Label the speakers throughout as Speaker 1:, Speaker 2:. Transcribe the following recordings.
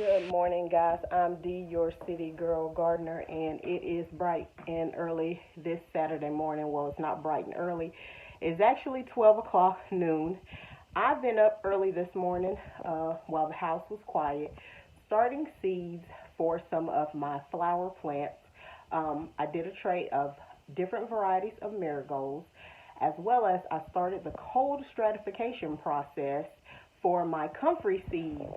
Speaker 1: Good morning, guys. I'm Dee, your city girl gardener, and it is bright and early this Saturday morning. Well, it's not bright and early. It's actually 12 o'clock noon. I've been up early this morning while the house was quiet, starting seeds for some of my flower plants. I did a tray of different varieties of marigolds, as well as I started the cold stratification process for my comfrey seeds.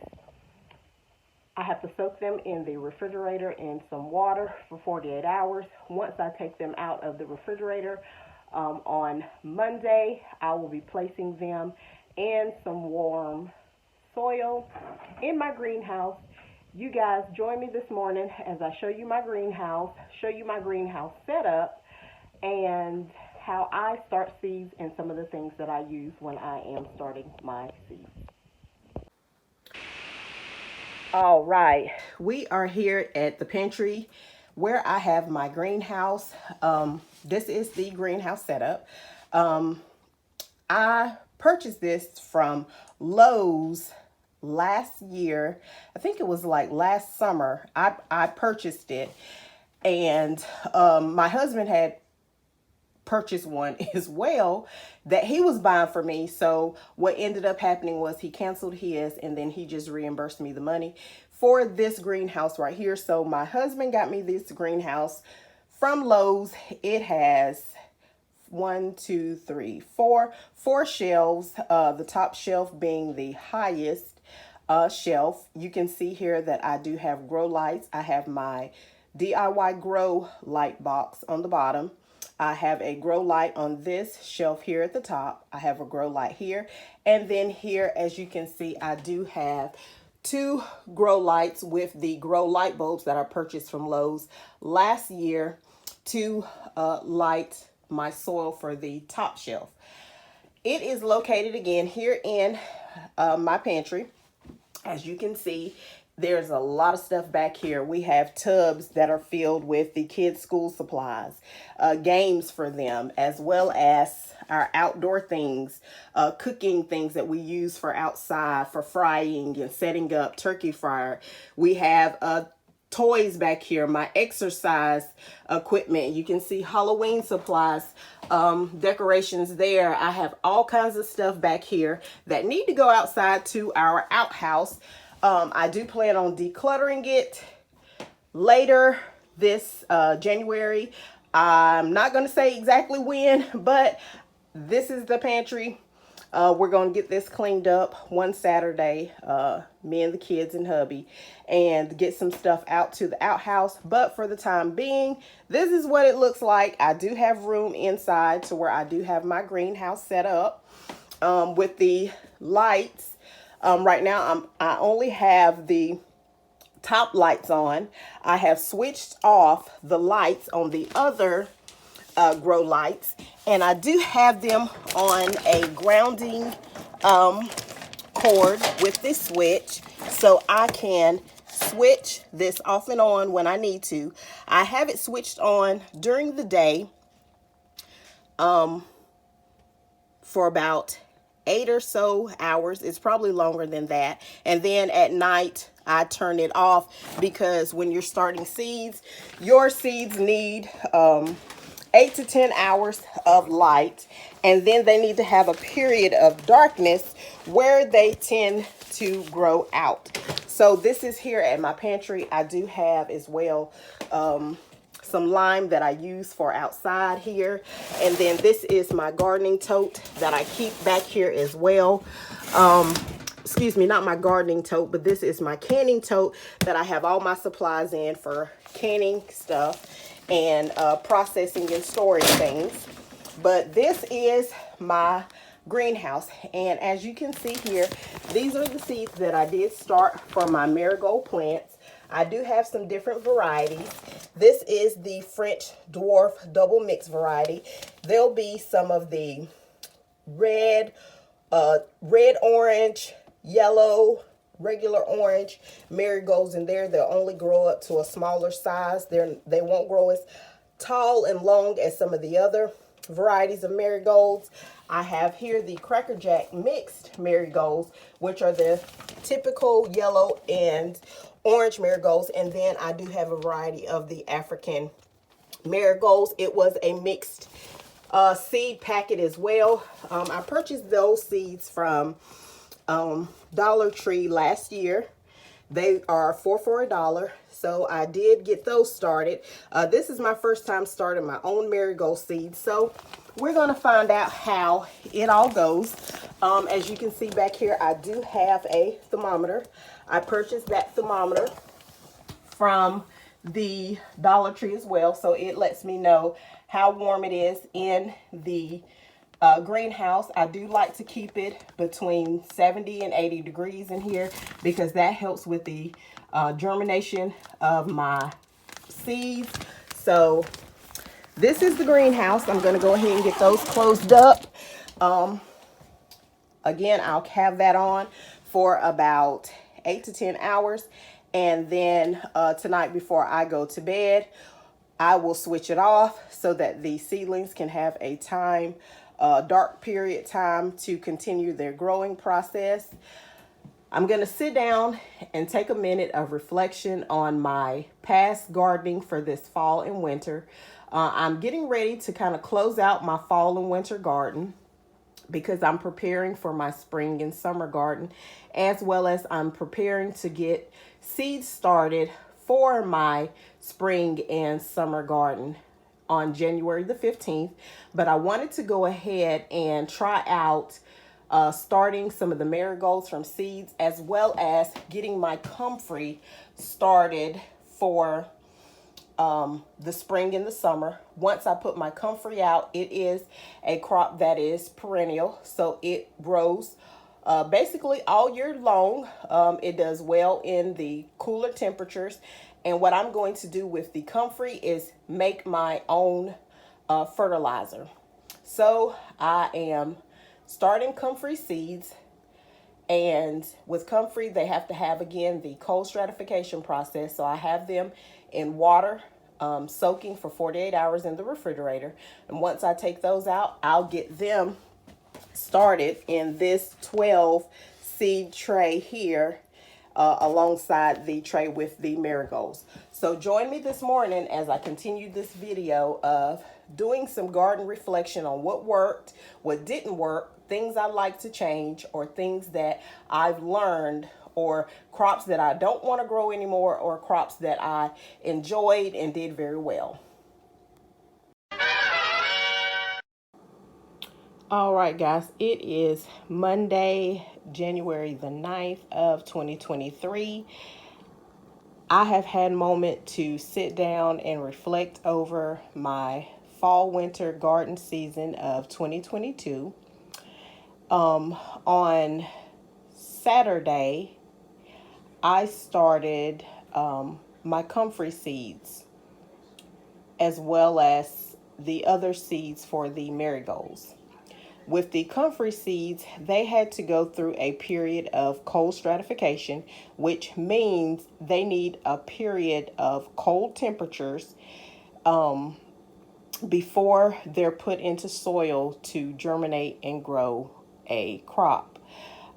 Speaker 1: I have to soak them in the refrigerator in some water for 48 hours. Once I take them out of the refrigerator on Monday, I will be placing them in some warm soil in my greenhouse. You guys join me this morning as I show you my greenhouse setup, and how I start seeds and some of the things that I use when I am starting my seeds. All right, we are here at the pantry where I have my greenhouse. This is the greenhouse setup. I purchased this from Lowe's last year. I think it was like last summer. I purchased it, and my husband had purchased one as well that he was buying for me. So what ended up happening was he canceled his, and then he just reimbursed me the money for this greenhouse right here. So my husband got me this greenhouse from Lowe's. It has four shelves, the top shelf being the highest shelf. You can see here that I do have grow lights. I have my DIY grow light box on the bottom. I have a grow light on this shelf here at the top. I have a grow light here. And then here, as you can see, I do have two grow lights with the grow light bulbs that I purchased from Lowe's last year to light my soil for the top shelf. It is located again here in my pantry. As you can see, there's a lot of stuff back here. We have tubs that are filled with the kids' school supplies, games for them, as well as our outdoor things, cooking things that we use for outside, for frying and setting up turkey fryer. We have toys back here, my exercise equipment. You can see Halloween supplies, decorations there. I have all kinds of stuff back here that need to go outside to our outhouse. I do plan on decluttering it later this January. I'm not going to say exactly when, but this is the pantry. We're going to get this cleaned up one Saturday, me and the kids and hubby, and get some stuff out to the outhouse. But for the time being, this is what it looks like. I do have room inside to where I do have my greenhouse set up with the lights. Right now, I only have the top lights on. I have switched off the lights on the other grow lights, and I do have them on a grounding cord with this switch, so I can switch this off and on when I need to. I have it switched on during the day for about 8 or so hours. It's probably longer than that. And then at night, I turn it off, because when you're starting seeds, your seeds need 8 to 10 hours of light, and then they need to have a period of darkness where they tend to grow out. So this is here at my pantry. I do have as well some lime that I use for outside here. And then this is my gardening tote that I keep back here as well. Excuse me, not my gardening tote, but this is my canning tote that I have all my supplies in for canning stuff and processing and storing things. But this is my greenhouse, and as you can see here, these are the seeds that I did start for my marigold plants. I do have some different varieties. This is the French Dwarf double mix variety. There'll be some of the red, orange, yellow, regular orange marigolds in there. They'll only grow up to a smaller size. They won't grow as tall and long as some of the other varieties of marigolds. I have here the Crackerjack mixed marigolds, which are the typical yellow and orange marigolds, and then I do have a variety of the African marigolds. It was a mixed seed packet as well. I purchased those seeds from Dollar Tree last year. They are 4 for $1, so I did get those started. This is my first time starting my own marigold seeds, so we're going to find out how it all goes. As you can see back here, I do have a thermometer. I purchased that thermometer from the Dollar Tree as well, so it lets me know how warm it is in the greenhouse. I do like to keep it between 70 and 80 degrees in here because that helps with the germination of my seeds. So this is the greenhouse. I'm going to go ahead and get those closed up. Again, I'll have that on for about 8 to 10 hours. And then tonight before I go to bed, I will switch it off so that the seedlings can have a time, dark period time to continue their growing process. I'm going to sit down and take a minute of reflection on my past gardening for this fall and winter. I'm getting ready to kind of close out my fall and winter garden because I'm preparing for my spring and summer garden, as well as I'm preparing to get seeds started for my spring and summer garden on January the 15th. But I wanted to go ahead and try out starting some of the marigolds from seeds, as well as getting my comfrey started for the spring and the summer. Once I put my comfrey out, it is a crop that is perennial, so it grows basically all year long. It does well in the cooler temperatures, and what I'm going to do with the comfrey is make my own fertilizer. So I am starting comfrey seeds, and with comfrey they have to have, again, the cold stratification process. So I have them in water, soaking for 48 hours in the refrigerator. And once I take those out, I'll get them started in this 12 seed tray here, alongside the tray with the marigolds. So join me this morning as I continue this video of doing some garden reflection on what worked, what didn't work, things I like to change, or things that I've learned, or crops that I don't want to grow anymore, or crops that I enjoyed and did very well. All right, guys, it is Monday, January the 9th of 2023. I have had a moment to sit down and reflect over my fall-winter garden season of 2022. On Saturday, I started my comfrey seeds, as well as the other seeds for the marigolds. With the comfrey seeds, they had to go through a period of cold stratification, which means they need a period of cold temperatures before they're put into soil to germinate and grow a crop.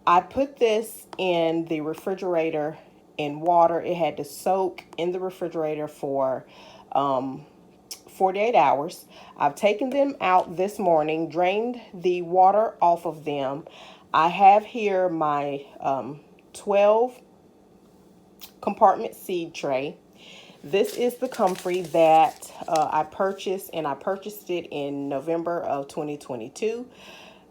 Speaker 1: I put this in the refrigerator in water. It had to soak in the refrigerator for 48 hours. I've taken them out this morning, drained the water off of them. I have here my 12 compartment seed tray. This is the comfrey that I purchased, and I purchased it in November of 2022.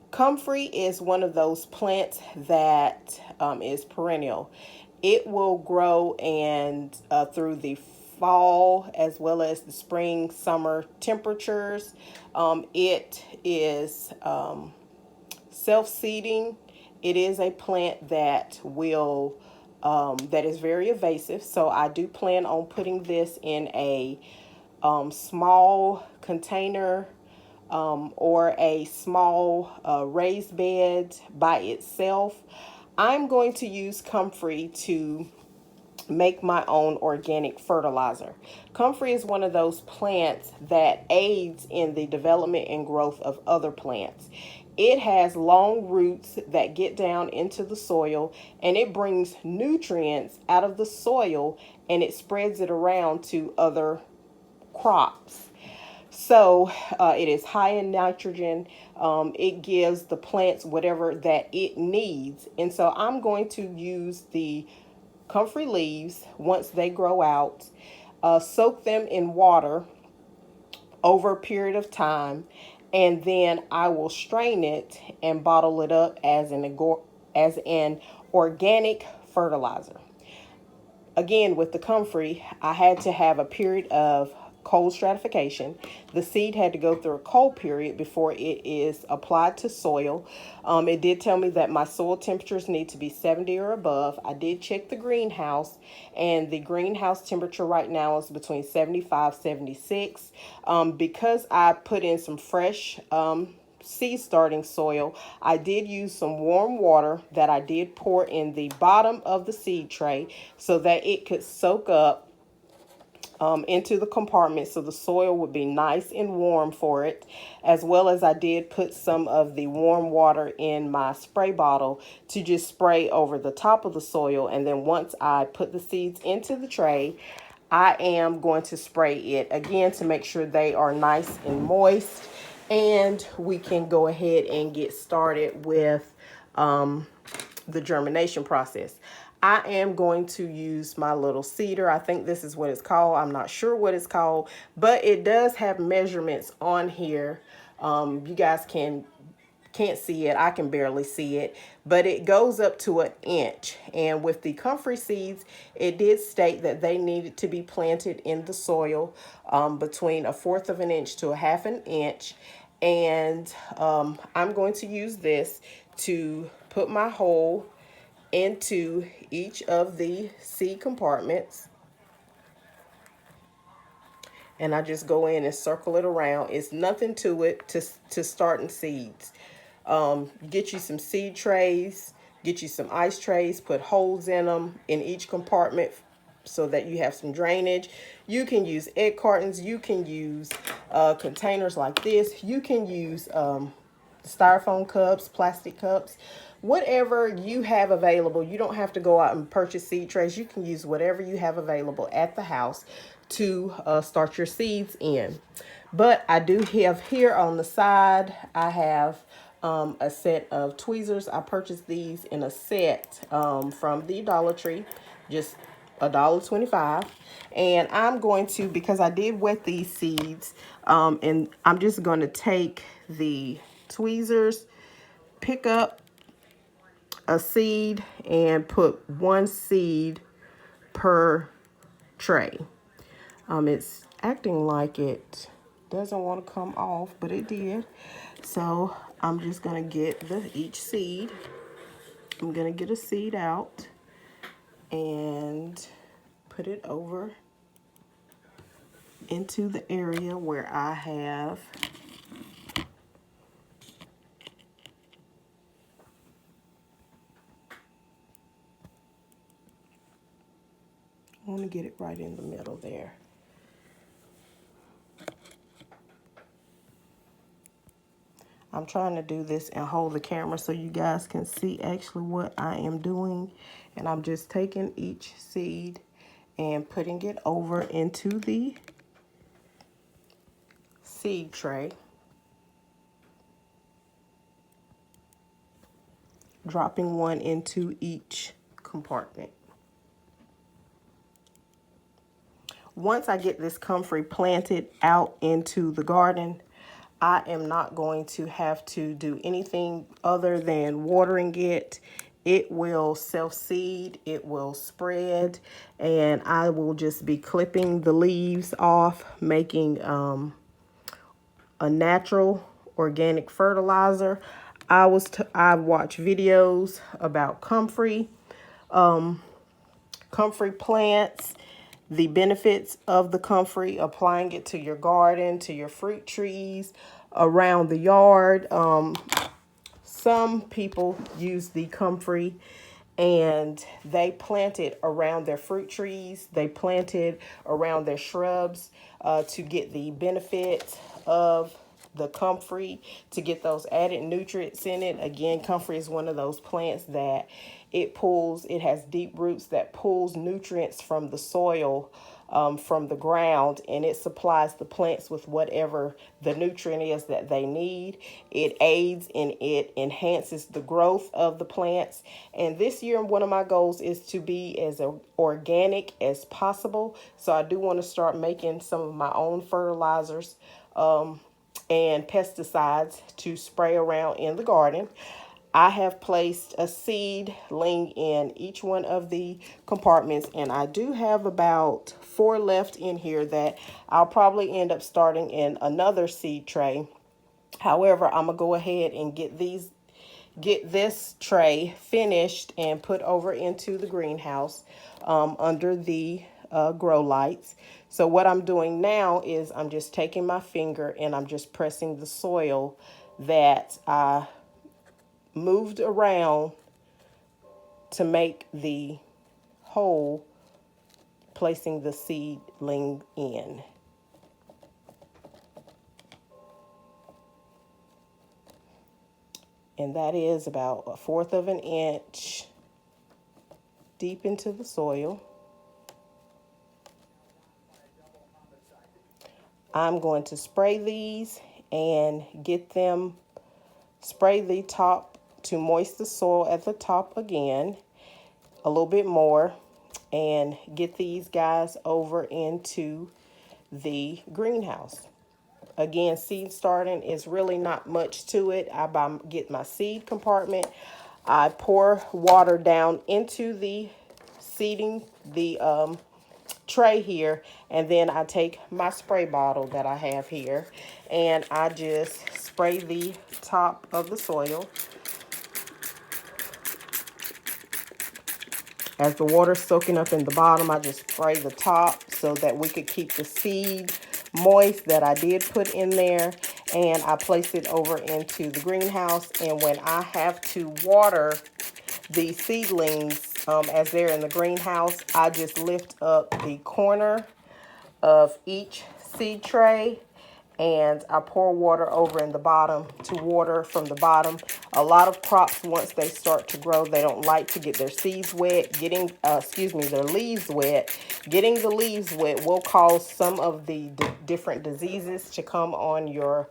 Speaker 1: Comfrey is one of those plants that is perennial. It will grow and through the fall as well as the spring, summer temperatures. It is self-seeding. It is a plant that will that is very evasive. So I do plan on putting this in a small container or a small raised bed by itself. I'm going to use comfrey to make my own organic fertilizer. Comfrey is one of those plants that aids in the development and growth of other plants. It has long roots that get down into the soil, and it brings nutrients out of the soil and it spreads it around to other crops. So it is high in nitrogen. It gives the plants whatever that it needs. And so I'm going to use the comfrey leaves once they grow out, soak them in water over a period of time, and then I will strain it and bottle it up as an organic fertilizer. Again, with the comfrey, I had to have a period of cold stratification. The seed had to go through a cold period before it is applied to soil. It did tell me that my soil temperatures need to be 70 or above. I did check the greenhouse, and the greenhouse temperature right now is between 75 76. Because I put in some fresh seed starting soil, I did use some warm water that I did pour in the bottom of the seed tray so that it could soak up into the compartment, so the soil would be nice and warm for it, as well as I did put some of the warm water in my spray bottle to just spray over the top of the soil. And then once I put the seeds into the tray, I am going to spray it again to make sure they are nice and moist, and we can go ahead and get started with the germination process. I am going to use my little seeder. I think this is what it's called. I'm not sure what it's called, but it does have measurements on here. You guys can't see it. I can barely see it, but it goes up to an inch. And with the comfrey seeds, it did state that they needed to be planted in the soil between 1/4 of an inch to 1/2 an inch. And I'm going to use this to put my hole into each of the seed compartments, and I just go in and circle it around. It's nothing to it to starting seeds. Get you some seed trays, get you some ice trays, put holes in them in each compartment so that you have some drainage. You can use egg cartons, you can use containers like this, you can use styrofoam cups, plastic cups, whatever you have available. You don't have to go out and purchase seed trays. You can use whatever you have available at the house to start your seeds in. But I do have here on the side, I have a set of tweezers. I purchased these in a set from the Dollar Tree, just $1.25. And I'm going to, because I did wet these seeds, and I'm just going to take the tweezers, pick up a seed, and put one seed per tray. It's acting like it doesn't want to come off, but it did. So I'm just going to get each seed. I'm going to get a seed out and put it over into the area where I have I want to get it right in the middle there. I'm trying to do this and hold the camera so you guys can see actually what I am doing. And I'm just taking each seed and putting it over into the seed tray. Dropping one into each compartment. Once I get this comfrey planted out into the garden, I am not going to have to do anything other than watering it. It will self-seed, it will spread, and I will just be clipping the leaves off, making a natural organic fertilizer. I watched videos about comfrey plants, the benefits of the comfrey, applying it to your garden, to your fruit trees, around the yard. Some people use the comfrey and they plant it around their fruit trees. They plant it around their shrubs to get the benefit of the comfrey to get those added nutrients in it. Again, comfrey is one of those plants that it has deep roots that pulls nutrients from the soil, from the ground, and it supplies the plants with whatever the nutrient is that they need. It aids and it enhances the growth of the plants. And this year, one of my goals is to be as organic as possible. So I do want to start making some of my own fertilizers and pesticides to spray around in the garden. I have placed a seedling in each one of the compartments, and I do have about 4 left in here that I'll probably end up starting in another seed tray. However, I'm gonna go ahead and get this tray finished and put over into the greenhouse under the grow lights. So what I'm doing now is I'm just taking my finger and I'm just pressing the soil that I moved around to make the hole, placing the seedling in. And that is about 1/4 of an inch deep into the soil. I'm going to spray these and spray the top to moist the soil at the top again a little bit more, and get these guys over into the greenhouse. Again, seed starting is really not much to it. Get my seed compartment. I pour water down into the tray here, and then I take my spray bottle that I have here and I just spray the top of the soil. As the water's soaking up in the bottom, I just spray the top so that we could keep the seed moist that I did put in there. And I place it over into the greenhouse. And when I have to water the seedlings as they're in the greenhouse, I just lift up the corner of each seed tray and I pour water over in the bottom to water from the bottom. A lot of crops, once they start to grow, they don't like to get their seeds wet. Their leaves wet. Getting the leaves wet will cause some of the different diseases to come on your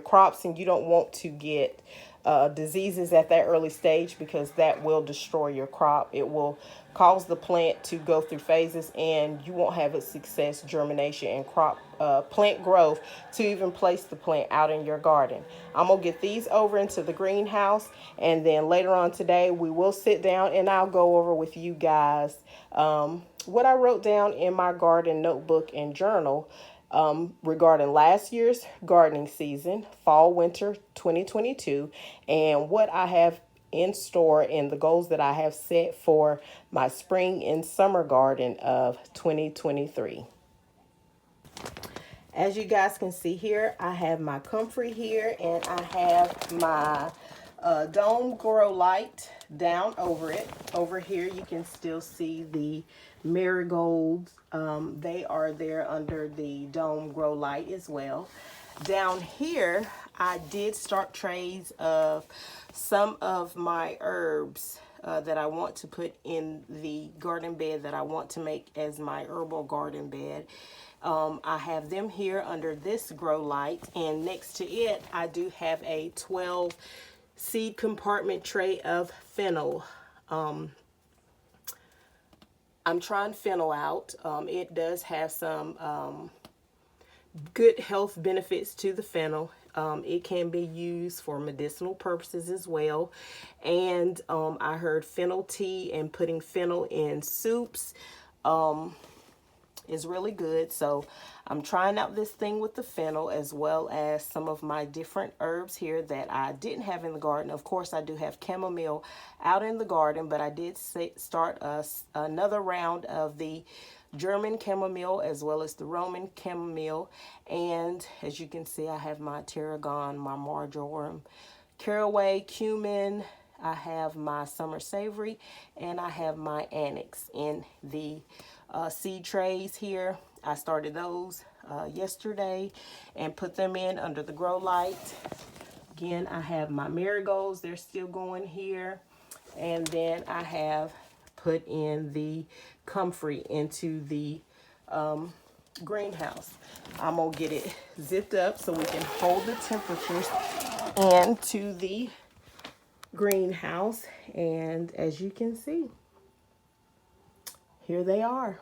Speaker 1: crops, and you don't want to get diseases at that early stage, because that will destroy your crop. It will cause the plant to go through phases, and you won't have its success, germination, and plant growth to even place the plant out in your garden. I'm gonna get these over into the greenhouse, and then later on today we will sit down and I'll go over with you guys what I wrote down in my garden notebook and journal regarding last year's gardening season, fall winter 2022, and what I have in store and the goals that I have set for my spring and summer garden of 2023. As you guys can see here, I have my comfrey here, and I have my dome grow light down over it. Over here you can still see the marigolds. They are there under the dome grow light as well. Down here I did start trays of some of my herbs that I want to put in the garden bed that I want to make as my herbal garden bed. I have them here under this grow light, and next to it I do have a 12 seed compartment tray of fennel. I'm trying fennel out. It does have some good health benefits to the fennel. It can be used for medicinal purposes as well. And I heard fennel tea and putting fennel in soups is really good. So I'm trying out this thing with the fennel, as well as some of my different herbs here that I didn't have in the garden. Of course, I do have chamomile out in the garden, but I did start another round of the German chamomile as well as the Roman chamomile. And as you can see, I have my tarragon, my Majoram, Caraway, cumin. I have my summer savory, and I have my Anise in the seed trays here. I started those yesterday and put them in under the grow light. Again, I have my marigolds. They're still going here. And then I have put in the comfrey into the greenhouse. I'm going to get it zipped up so we can hold the temperatures into the greenhouse. And as you can see, here they are.